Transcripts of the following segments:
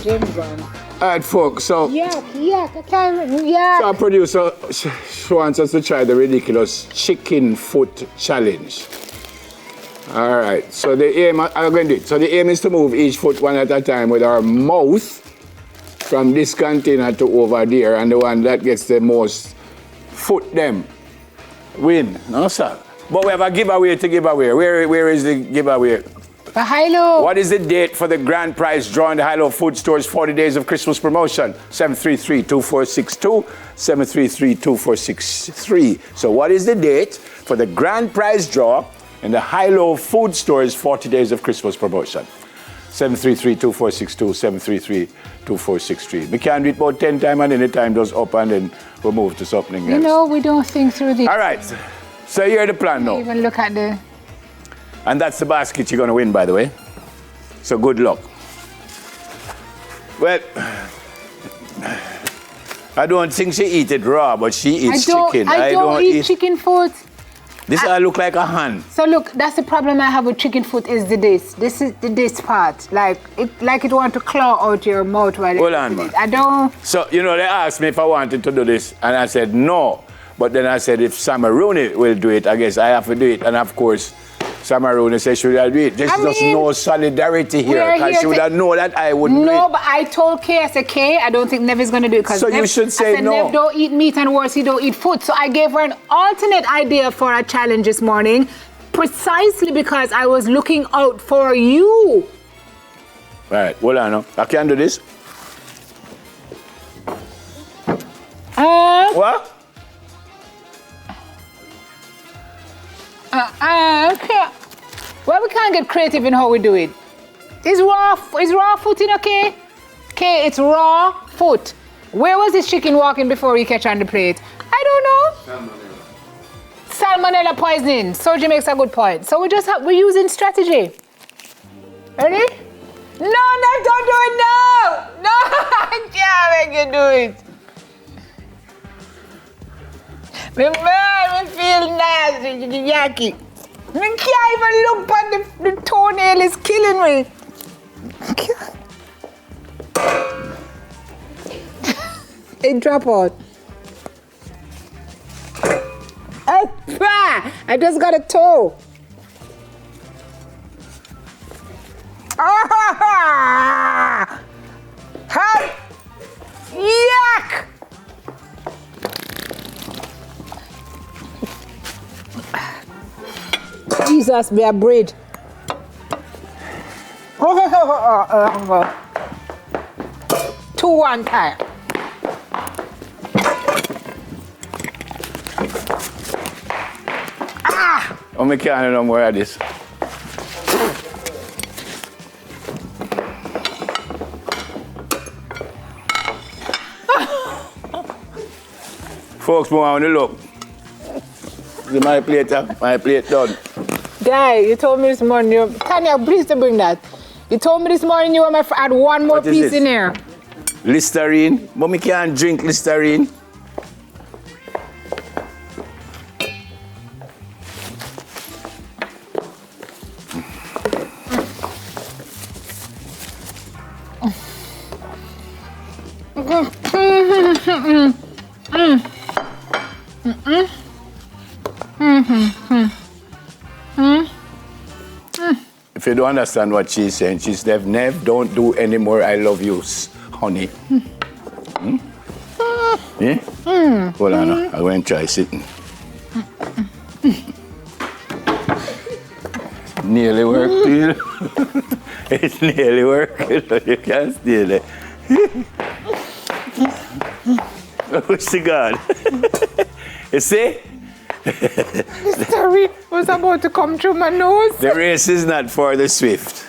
James Bond. All right, folks, so... I can't, So our producer wants us to try the ridiculous chicken foot challenge. All right, so the aim, I'm going to do it. So the aim is to move each foot one at a time with our mouth from this container to over there, and the one that gets the most foot them win. No, sir. But we have a giveaway to give away. Where is the giveaway? The high-low. What is the date for the grand prize draw in the High-Low Food Store's 40 Days of Christmas promotion? 733-2462, 733-2463. So what is the date for the grand prize draw in the High-Low Food Store's 40 Days of Christmas promotion? 733-2462, 733-2463. We can do it about 10 times and then the time goes up and then we'll move to something else. You know, we don't think through this. All right. So here's the plan now. Even look at the... And that's the basket you're going to win, by the way. So good luck. Well, I don't think she eats it raw, but she eats chicken. I don't eat chicken foot. This look like a hand. So look, that's the problem I have with chicken foot is this. This is this part. Like it want to claw out your mouth while Hold on, man. I don't... So, you know, they asked me if I wanted to do this, and I said no. But then I said if Samaruni will do it, I guess I have to do it. And of course, Samaruni said, should I do it? There's just no solidarity here, because she would have known that I wouldn't do it. No, but I told Kay, I said, Kay, I don't think Nev is going to do it. So you should say I said, no. Nev don't eat meat and worse, he don't eat food. So I gave her an alternate idea for a challenge this morning, precisely because I was looking out for you. All right, hold on now. I can do this. What? Okay. Well, we can't get creative in how we do it. Is raw foot in okay? Okay, it's raw foot. Where was this chicken walking before he catch on the plate? I don't know. Salmonella poisoning. Soji makes a good point. So we're using strategy. Ready? No, don't do it now. No, I can't make you do it. Me feel nasty, yucky. I can't even look, but the toenail is killing me. It drop out. I just got a toe. Yuck! Jesus, be a bread. 2-1 time. Oh, me can't no more of this. Folks, more on the look. My plate done. Guy, you told me this morning, Tanya, please to bring that. You told me this morning you want to add one more piece in there. Listerine. But me can't drink Listerine. If you don't understand what she's saying, she's Nev, don't do any more I love yous, honey. Yeah? Hold on, I'm going to try sitting. Nearly worked, deal. It's nearly working, so you can't steal it. Oh, she God. You see? Sorry, was about to come through my nose. The race is not for the swift,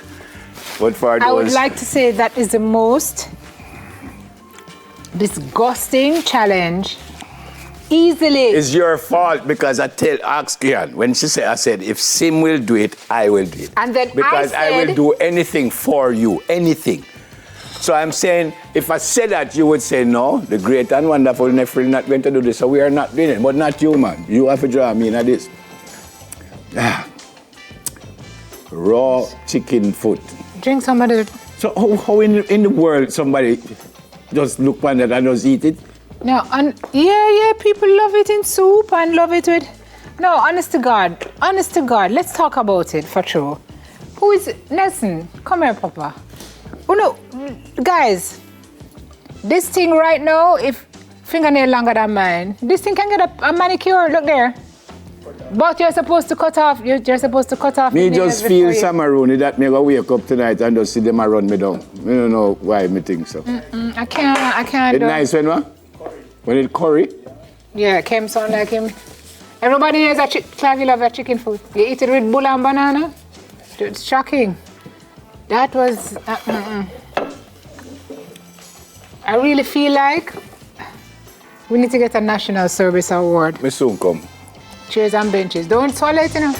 but for those. I would like to say that is the most disgusting challenge. Easily. It's your fault because ask Kian, when she said, I said, if Sim will do it, I will do it. And then because I will do anything for you, anything. So I'm saying, if I said that, you would say, no, the great and wonderful Nephril not going to do this, so we are not doing it. But not you, man. You have to draw me in this. Raw chicken foot. Drink some of the So how in the world somebody just look on that and just eat it? No, and yeah, people love it in soup and love it with. No, honest to God, let's talk about it for true. Who is Nelson? Come here, Papa. Oh no, guys, this thing right now, if fingernail longer than mine, this thing can get a manicure. Look there. But you're supposed to cut off. You're supposed to cut off. Me just feel Samaroni that me go wake up tonight and just see them a run me down. I don't know why me think so. I can't. It's nice when what? When it curry? Yeah, Kim sound like him. Everybody knows that Clive love that chicken food. You eat it with bull and banana. It's shocking. That was. I really feel like we need to get a national service award. Me soon come. Chairs and benches. Don't swallow it, you know.